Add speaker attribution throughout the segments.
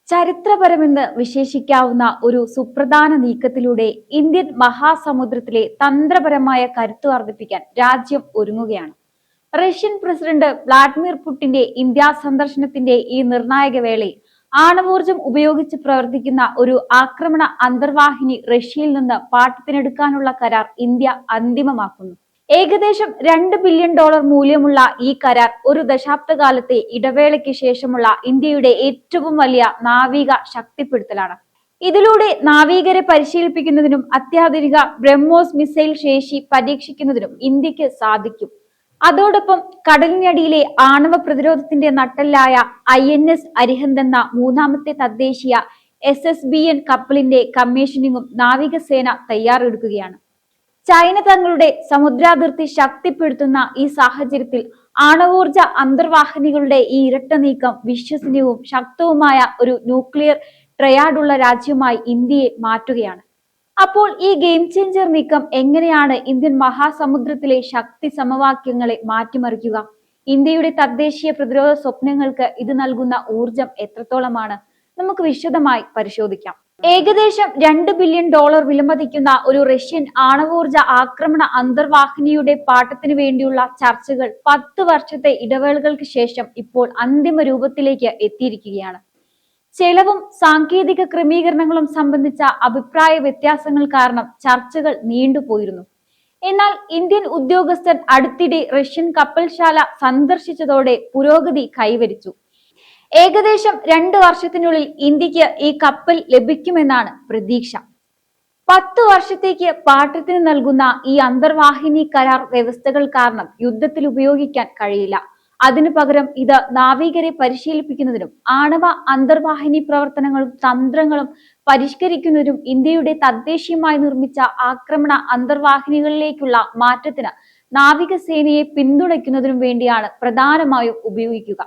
Speaker 1: ചരിത്രപരമെന്ന് വിശേഷിക്കാവുന്ന ഒരു സുപ്രധാന നീക്കത്തിലൂടെ ഇന്ത്യൻ മഹാസമുദ്രത്തിലെ തന്ത്രപരമായ കരുത്ത് വർദ്ധിപ്പിക്കാൻ രാജ്യം ഒരുങ്ങുകയാണ്. റഷ്യൻ പ്രസിഡന്റ് വ്ളാഡിമിർ പുടിന്റെ ഇന്ത്യ സന്ദർശനത്തിന്റെ ഈ നിർണായക വേളയിൽ ആണവോർജം ഉപയോഗിച്ച് പ്രവർത്തിക്കുന്ന ഒരു ആക്രമണ അന്തർവാഹിനി റഷ്യയിൽ നിന്ന് പാട്ടത്തിനെടുക്കാനുള്ള കരാർ ഇന്ത്യ അന്തിമമാക്കുന്നു. ഏകദേശം $2 ബില്യൺ മൂല്യമുള്ള ഈ കരാർ ഒരു ദശാബ്ദകാലത്തെ ഇടവേളയ്ക്ക് ശേഷമുള്ള ഇന്ത്യയുടെ ഏറ്റവും വലിയ നാവിക ശക്തിപ്പെടുത്തലാണ്. ഇതിലൂടെ നാവികരെ പരിശീലിപ്പിക്കുന്നതിനും അത്യാധുനിക ബ്രഹ്മോസ് മിസൈൽ ശേഷി പരീക്ഷിക്കുന്നതിനും ഇന്ത്യക്ക് സാധിക്കും. അതോടൊപ്പം കടലിനടിയിലെ ആണവ പ്രതിരോധത്തിന്റെ നട്ടെല്ലായ INS അരിഹന്ത് എന്ന മൂന്നാമത്തെ തദ്ദേശീയ SSBN കപ്പലിന്റെ കമ്മീഷനിങ്ങും നാവികസേന തയ്യാറെടുക്കുകയാണ്. ചൈന തങ്ങളുടെ സമുദ്രാതിർത്തി ശക്തിപ്പെടുത്തുന്ന ഈ സാഹചര്യത്തിൽ ആണവോർജ അന്തർവാഹിനികളുടെ ഈ ഇരട്ട നീക്കം വിശ്വസനീയവും ശക്തവുമായ ഒരു ന്യൂക്ലിയർ ട്രയാഡുള്ള രാജ്യമായി ഇന്ത്യയെ മാറ്റുകയാണ്. അപ്പോൾ ഈ ഗെയിം ചേഞ്ചർ നീക്കം എങ്ങനെയാണ് ഇന്ത്യൻ മഹാസമുദ്രത്തിലെ ശക്തി സമവാക്യങ്ങളെ മാറ്റിമറിക്കുക? ഇന്ത്യയുടെ തദ്ദേശീയ പ്രതിരോധ സ്വപ്നങ്ങൾക്ക് ഇത് നൽകുന്ന ഊർജം എത്രത്തോളമാണ്? നമുക്ക് വിശദമായി പരിശോധിക്കാം. ഏകദേശം $2 ബില്യൺ വിലമതിക്കുന്ന ഒരു റഷ്യൻ ആണവോർജ ആക്രമണ അന്തർവാഹിനിയുടെ പാട്ടത്തിനു വേണ്ടിയുള്ള ചർച്ചകൾ 10 വർഷത്തെ ഇടവേളകൾക്ക് ശേഷം ഇപ്പോൾ അന്തിമ രൂപത്തിലേക്ക് എത്തിയിരിക്കുകയാണ്. ചെലവും സാങ്കേതിക ക്രമീകരണങ്ങളും സംബന്ധിച്ച അഭിപ്രായ വ്യത്യാസങ്ങൾ കാരണം ചർച്ചകൾ നീണ്ടുപോയിരുന്നു. എന്നാൽ ഇന്ത്യൻ ഉദ്യോഗസ്ഥൻ അടുത്തിടെ റഷ്യൻ കപ്പൽശാല സന്ദർശിച്ചതോടെ പുരോഗതി കൈവരിച്ചു. ഏകദേശം 2 വർഷത്തിനുള്ളിൽ ഇന്ത്യക്ക് ഈ കപ്പൽ ലഭിക്കുമെന്നാണ് പ്രതീക്ഷ. 10 വർഷത്തേക്ക് പാട്ടത്തിന് നൽകുന്ന ഈ അന്തർവാഹിനി കരാർ വ്യവസ്ഥകൾ കാരണം യുദ്ധത്തിൽ ഉപയോഗിക്കാൻ കഴിയില്ല. അതിനു പകരം ഇത് നാവികരെ പരിശീലിപ്പിക്കുന്നതിനും ആണവ അന്തർവാഹിനി പ്രവർത്തനങ്ങളും തന്ത്രങ്ങളും പരിഷ്കരിക്കുന്നതിനും ഇന്ത്യയുടെ തദ്ദേശീയമായി നിർമ്മിച്ച ആക്രമണ അന്തർവാഹിനികളിലേക്കുള്ള മാറ്റത്തിന് നാവികസേനയെ പിന്തുണയ്ക്കുന്നതിനും വേണ്ടിയാണ് പ്രധാനമായും ഉപയോഗിക്കുക.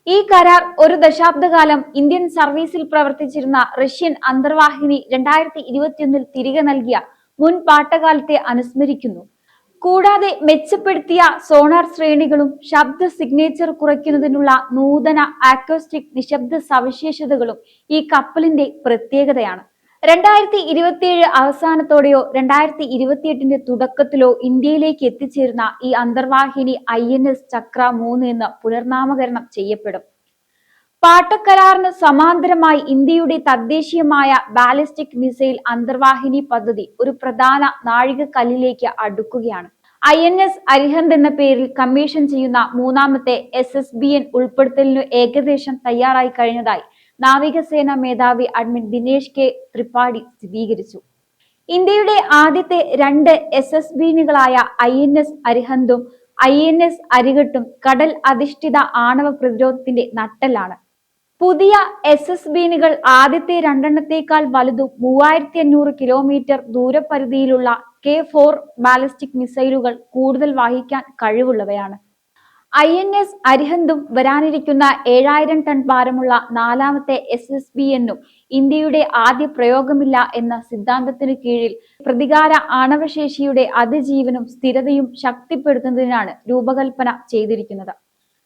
Speaker 1: ഈ കരാർ ഒരു ദശാബ്ദകാലം ഇന്ത്യൻ സർവീസിൽ പ്രവർത്തിച്ചിരുന്ന റഷ്യൻ അന്തർവാഹിനി 2021 തിരികെ നൽകിയ മുൻ പാട്ടകാലത്തെ അനുസ്മരിക്കുന്നു. കൂടാതെ മെച്ചപ്പെടുത്തിയ സോണാർ ശ്രേണികളും ശബ്ദ സിഗ്നേച്ചർ കുറയ്ക്കുന്നതിനുള്ള നൂതന ആക്കോസ്റ്റിക് നിശബ്ദ സവിശേഷതകളും ഈ കപ്പലിന്റെ പ്രത്യേകതയാണ്. 2027 അവസാനത്തോടെയോ 2028 തുടക്കത്തിലോ ഇന്ത്യയിലേക്ക് എത്തിച്ചേരുന്ന ഈ അന്തർവാഹിനി INS ചക്ര 3 എന്ന് പുനർനാമകരണം ചെയ്യപ്പെടും. പാട്ടക്കരാറിന് സമാന്തരമായി ഇന്ത്യയുടെ തദ്ദേശീയമായ ബാലിസ്റ്റിക് മിസൈൽ അന്തർവാഹിനി പദ്ധതി ഒരു പ്രധാന നാഴികക്കല്ലിലേക്ക് അടുക്കുകയാണ്. INS അരിഹന്ത് എന്ന പേരിൽ കമ്മീഷൻ ചെയ്യുന്ന മൂന്നാമത്തെ SSBN ഉൾപ്പെടുത്തലിനു ഏകദേശം തയ്യാറായി കഴിഞ്ഞതായി നാവികസേന മേധാവി അഡ്മിറൽ ദിനേശ് K ത്രിപാഠി സ്ഥിരീകരിച്ചു. ഇന്ത്യയുടെ ആദ്യത്തെ 2 SSBNകളായ INS അരിഹന്തും INS അരികട്ടും കടൽ അധിഷ്ഠിത ആണവ പ്രതിരോധത്തിന്റെ നട്ടെല്ലാണ്. പുതിയ SSBNകൾ ആദ്യത്തെ 2 വലുതും 3500 കിലോമീറ്റർ ദൂരപരിധിയിലുള്ള K4 ബാലിസ്റ്റിക് മിസൈലുകൾ കൂടുതൽ വഹിക്കാൻ കഴിവുള്ളവയാണ്. INS അരിഹന്തും വരാനിരിക്കുന്ന 7000 ടൺ ഭാരമുള്ള 4ാമത്തെ SSBNും ഇന്ത്യയുടെ ആദ്യ പ്രയോഗമില്ല എന്ന സിദ്ധാന്തത്തിനു കീഴിൽ പ്രതികാര ആണവശേഷിയുടെ അതിജീവനും സ്ഥിരതയും ശക്തിപ്പെടുത്തുന്നതിനാണ് രൂപകൽപ്പന ചെയ്തിരിക്കുന്നത്.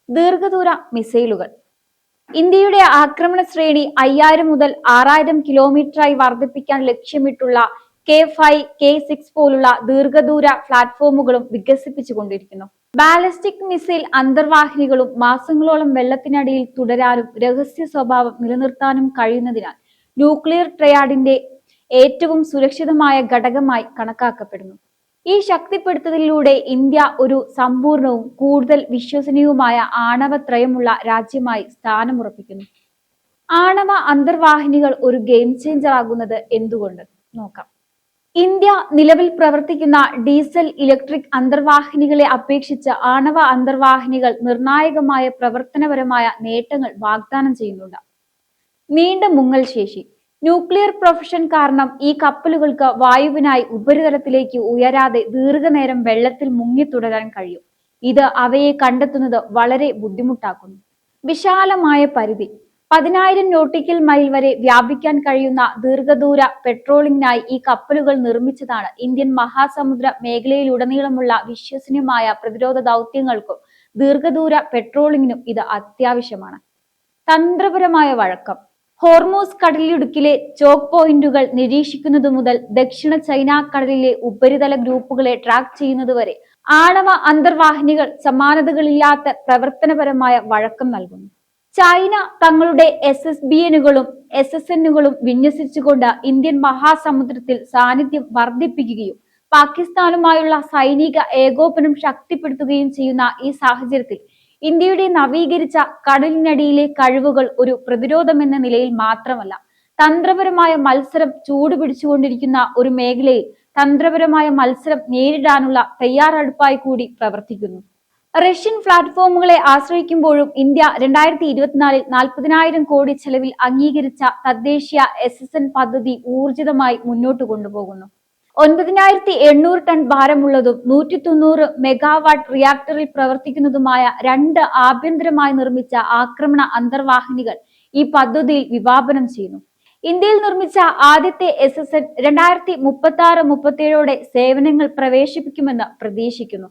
Speaker 1: ദീർഘദൂര മിസൈലുകൾ. ഇന്ത്യയുടെ ആക്രമണ ശ്രേണി 5000 മുതൽ 6000 കിലോമീറ്ററായി വർദ്ധിപ്പിക്കാൻ ലക്ഷ്യമിട്ടുള്ള K5, K6 പോലുള്ള ദീർഘദൂര പ്ലാറ്റ്ഫോമുകളും വികസിപ്പിച്ചുകൊണ്ടിരിക്കുന്നു. ബാലിസ്റ്റിക് മിസൈൽ അന്തർവാഹിനികളും മാസങ്ങളോളം വെള്ളത്തിനടിയിൽ തുടരാനും രഹസ്യ സ്വഭാവം നിലനിർത്താനും കഴിയുന്നതിനാൽ ന്യൂക്ലിയർ ട്രയാഡിന്റെ ഏറ്റവും സുരക്ഷിതമായ ഘടകമായി കണക്കാക്കപ്പെടുന്നു. ഈ ശക്തിപ്പെടുത്തലിലൂടെ ഇന്ത്യ ഒരു സമ്പൂർണവും കൂടുതൽ വിശ്വസനീയവുമായ ആണവത്രയമുള്ള രാജ്യമായി സ്ഥാനമുറപ്പിക്കുന്നു. ആണവ അന്തർവാഹിനികൾ ഒരു ഗെയിം ചേഞ്ചർ ആകുന്നത് എന്തുകൊണ്ട് നോക്കാം. ഇന്ത്യ നിലവിൽ പ്രവർത്തിക്കുന്ന ഡീസൽ ഇലക്ട്രിക് അന്തർവാഹിനികളെ അപേക്ഷിച്ച് ആണവ അന്തർവാഹിനികൾ നിർണായകമായ പ്രവർത്തനപരമായ നേട്ടങ്ങൾ വാഗ്ദാനം ചെയ്യുന്നുണ്ട്. നീണ്ട മുങ്ങൽ ശേഷി. ന്യൂക്ലിയർ പ്രൊഫഷൻ കാരണം ഈ കപ്പലുകൾക്ക് വായുവിനായി ഉപരിതലത്തിലേക്ക് ഉയരാതെ ദീർഘനേരം വെള്ളത്തിൽ മുങ്ങി തുടരാൻ കഴിയും. ഇത് അവയെ കണ്ടെത്തുന്നത് വളരെ ബുദ്ധിമുട്ടാക്കുന്നു. വിശാലമായ പരിധി. 10,000 നോട്ടിക്കൽ മൈൽ വരെ വ്യാപിക്കാൻ കഴിയുന്ന ദീർഘദൂര പെട്രോളിംഗിനായി ഈ കപ്പലുകൾ നിർമ്മിച്ചതാണ്. ഇന്ത്യൻ മഹാസമുദ്ര മേഖലയിലുടനീളമുള്ള വിശ്വസനീയമായ പ്രതിരോധ ദൗത്യങ്ങൾക്കും ദീർഘദൂര പെട്രോളിംഗിനും ഇത് അത്യാവശ്യമാണ്. തന്ത്രപരമായ വഴക്കം. ഹോർമൂസ് കടലിടുക്കിലെ ചോക്ക് പോയിന്റുകൾ നിരീക്ഷിക്കുന്നതു മുതൽ ദക്ഷിണ ചൈന കടലിലെ ഉപരിതല ഗ്രൂപ്പുകളെ ട്രാക്ക് ചെയ്യുന്നതുവരെ ആണവ അന്തർവാഹിനികൾ സമാനതകളില്ലാത്ത പ്രവർത്തനപരമായ വഴക്കം നൽകുന്നു. ചൈന തങ്ങളുടെ SSBNകളും SSNകളും വിന്യസിച്ചുകൊണ്ട് ഇന്ത്യൻ മഹാസമുദ്രത്തിൽ സാന്നിധ്യം വർദ്ധിപ്പിക്കുകയും പാകിസ്ഥാനുമായുള്ള സൈനിക ഏകോപനം ശക്തിപ്പെടുത്തുകയും ചെയ്യുന്ന ഈ സാഹചര്യത്തിൽ ഇന്ത്യയുടെ നവീകരിച്ച കടലിനടിയിലെ കഴിവുകൾ ഒരു പ്രതിരോധമെന്ന നിലയിൽ മാത്രമല്ല, തന്ത്രപരമായ മത്സരം ചൂടുപിടിച്ചുകൊണ്ടിരിക്കുന്ന ഒരു മേഖലയിൽ തന്ത്രപരമായ മത്സരം നേരിടാനുള്ള തയ്യാറെടുപ്പായി കൂടി പ്രവർത്തിക്കുന്നു. റഷ്യൻ പ്ലാറ്റ്ഫോമുകളെ ആശ്രയിക്കുമ്പോഴും ഇന്ത്യ 2024 40,000 കോടി ചെലവിൽ അംഗീകരിച്ച തദ്ദേശീയ SSN പദ്ധതി ഊർജിതമായി മുന്നോട്ട് കൊണ്ടുപോകുന്നു. 9,800 ടൺ ഭാരമുള്ളതും 190 മെഗാവാട്ട് റിയാക്ടറിൽ പ്രവർത്തിക്കുന്നതുമായ 2 ആഭ്യന്തരമായി നിർമ്മിച്ച ആക്രമണ അന്തർവാഹിനികൾ ഈ പദ്ധതിയിൽ വിഭാവനം ചെയ്യുന്നു. ഇന്ത്യയിൽ നിർമ്മിച്ച ആദ്യത്തെ SSN 2036-37 സേവനങ്ങൾ പ്രവേശിപ്പിക്കുമെന്ന് പ്രതീക്ഷിക്കുന്നു.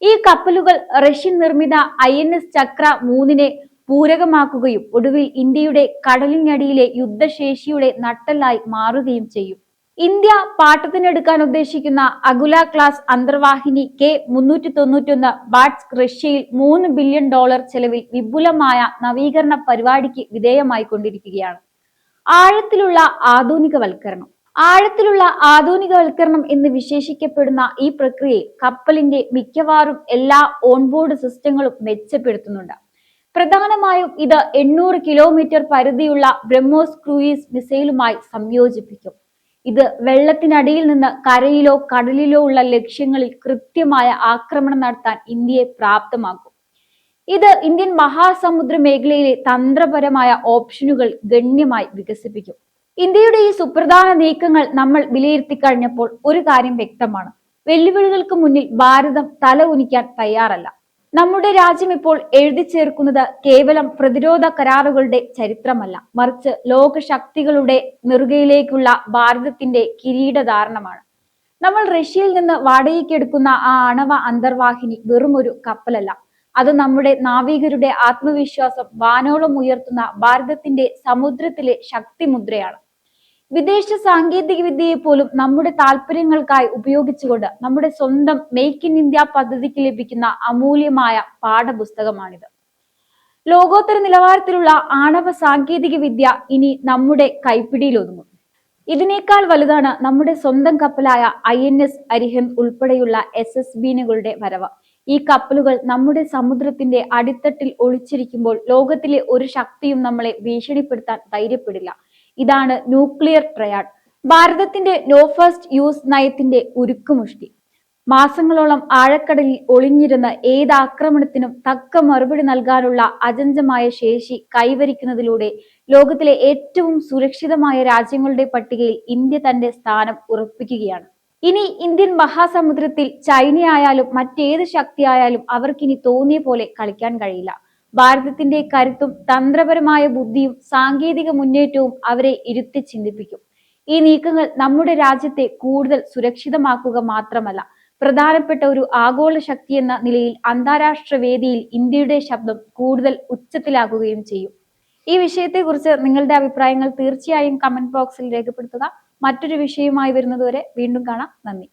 Speaker 1: ഈ കപ്പലുകൾ റഷ്യൻ നിർമ്മിത INS ചക്ര 3 പൂരകമാക്കുകയും ഒടുവിൽ ഇന്ത്യയുടെ കടലിനടിയിലെ യുദ്ധശേഷിയുടെ നട്ടെല്ലായി മാറുകയും ചെയ്യും. ഇന്ത്യ പാട്ടത്തിനെടുക്കാൻ ഉദ്ദേശിക്കുന്ന അകുല ക്ലാസ് അന്തർവാഹിനി K391 ബാട്സ് റഷ്യയിൽ $3 ബില്യൺ ചെലവിൽ വിപുലമായ നവീകരണ പരിപാടിക്ക് വിധേയമായിക്കൊണ്ടിരിക്കുകയാണ്. ആഴത്തിലുള്ള ആധുനികവൽക്കരണം എന്ന് വിശേഷിക്കപ്പെടുന്ന ഈ പ്രക്രിയയിൽ കപ്പലിന്റെ മിക്കവാറും എല്ലാ ഓൺബോർഡ് സിസ്റ്റങ്ങളും മെച്ചപ്പെടുത്തുന്നുണ്ട്. പ്രധാനമായും ഇത് 800 കിലോമീറ്റർ പരിധിയുള്ള ബ്രഹ്മോസ് ക്രൂയിസ് മിസൈലുമായി സംയോജിപ്പിക്കും. ഇത് വെള്ളത്തിനടിയിൽ നിന്ന് കരയിലോ കടലിലോ ഉള്ള ലക്ഷ്യങ്ങളിൽ കൃത്യമായ ആക്രമണം നടത്താൻ ഇന്ത്യയെ പ്രാപ്തമാക്കും. ഇത് ഇന്ത്യൻ മഹാസമുദ്ര മേഖലയിലെ തന്ത്രപരമായ ഓപ്ഷനുകൾ ഗണ്യമായി വികസിപ്പിക്കും. ഇന്ത്യയുടെ ഈ സുപ്രധാന നീക്കങ്ങൾ നമ്മൾ വിലയിരുത്തി കഴിഞ്ഞപ്പോൾ ഒരു കാര്യം വ്യക്തമാണ്: വെല്ലുവിളികൾക്ക് മുന്നിൽ ഭാരതം തല കുനിക്കാൻ തയ്യാറല്ല. നമ്മുടെ രാജ്യം ഇപ്പോൾ എഴുതി ചേർക്കുന്നത് കേവലം പ്രതിരോധ കരാറുകളുടെ ചരിത്രമല്ല, മറിച്ച് ലോകശക്തികളുടെ നെറുകയിലേക്കുള്ള ഭാരതത്തിന്റെ കിരീടധാരണമാണ്. നമ്മൾ റഷ്യയിൽ നിന്ന് വാടകയ്ക്കെടുക്കുന്ന ആ ആണവ അന്തർവാഹിനി വെറും ഒരു കപ്പലല്ല, അത് നമ്മുടെ നാവികരുടെ ആത്മവിശ്വാസം വാനോളം ഉയർത്തുന്ന ഭാരതത്തിന്റെ സമുദ്രത്തിലെ ശക്തിമുദ്രയാണ്. വിദേശ സാങ്കേതിക വിദ്യയെ പോലും നമ്മുടെ താല്പര്യങ്ങൾക്കായി ഉപയോഗിച്ചുകൊണ്ട് നമ്മുടെ സ്വന്തം മേക്ക് ഇൻ ഇന്ത്യ പദ്ധതിക്ക് ലഭിക്കുന്ന അമൂല്യമായ പാഠപുസ്തകമാണിത്. ലോകോത്തര നിലവാരത്തിലുള്ള ആണവ സാങ്കേതിക വിദ്യ ഇനി നമ്മുടെ കൈപ്പിടിയിലൊതുങ്ങും. ഇതിനേക്കാൾ വലുതാണ് നമ്മുടെ സ്വന്തം കപ്പലായ INS അരിഹന്ത് ഉൾപ്പെടെയുള്ള SSBNകളുടെ വരവ്. ഈ കപ്പലുകൾ നമ്മുടെ സമുദ്രത്തിന്റെ അടിത്തട്ടിൽ ഒളിച്ചിരിക്കുമ്പോൾ ലോകത്തിലെ ഒരു ശക്തിയും നമ്മളെ ഭീഷണിപ്പെടുത്താൻ ധൈര്യപ്പെടില്ല. ഇതാണ് ന്യൂക്ലിയർ ട്രയാഡ്, ഭാരതത്തിന്റെ നോ ഫസ്റ്റ് യൂസ് നയത്തിന്റെ ഉരുക്കുമുഷ്ടി. മാസങ്ങളോളം ആഴക്കടലിൽ ഒളിഞ്ഞിരുന്ന ഏത് ആക്രമണത്തിനും തക്ക മറുപടി നൽകാനുള്ള അചഞ്ചമായ ശേഷി കൈവരിക്കുന്നതിലൂടെ ലോകത്തിലെ ഏറ്റവും സുരക്ഷിതമായ രാജ്യങ്ങളുടെ പട്ടികയിൽ ഇന്ത്യ തന്റെ സ്ഥാനം ഉറപ്പിക്കുകയാണ്. ഇനി ഇന്ത്യൻ മഹാസമുദ്രത്തിൽ ചൈനയായാലും മറ്റേത് ശക്തിയായാലും അവർക്കിനി തോന്നിയ പോലെ കളിക്കാൻ കഴിയില്ല. ഭാരതത്തിന്റെ കരുത്തും തന്ത്രപരമായ ബുദ്ധിയും സാങ്കേതിക മുന്നേറ്റവും അവരെ ഇരുത്തി ചിന്തിപ്പിക്കും. ഈ നീക്കങ്ങൾ നമ്മുടെ രാജ്യത്തെ കൂടുതൽ സുരക്ഷിതമാക്കുക മാത്രമല്ല, പ്രധാനപ്പെട്ട ഒരു ആഗോള ശക്തി എന്ന നിലയിൽ അന്താരാഷ്ട്ര വേദിയിൽ ഇന്ത്യയുടെ ശബ്ദം കൂടുതൽ ഉച്ചത്തിലാക്കുകയും ചെയ്യും. ഈ വിഷയത്തെക്കുറിച്ച് നിങ്ങളുടെ അഭിപ്രായങ്ങൾ തീർച്ചയായും കമന്റ് ബോക്സിൽ രേഖപ്പെടുത്തുക. മറ്റൊരു വിഷയവുമായി വരുന്നതുവരെ വീണ്ടും കാണാം. നന്ദി.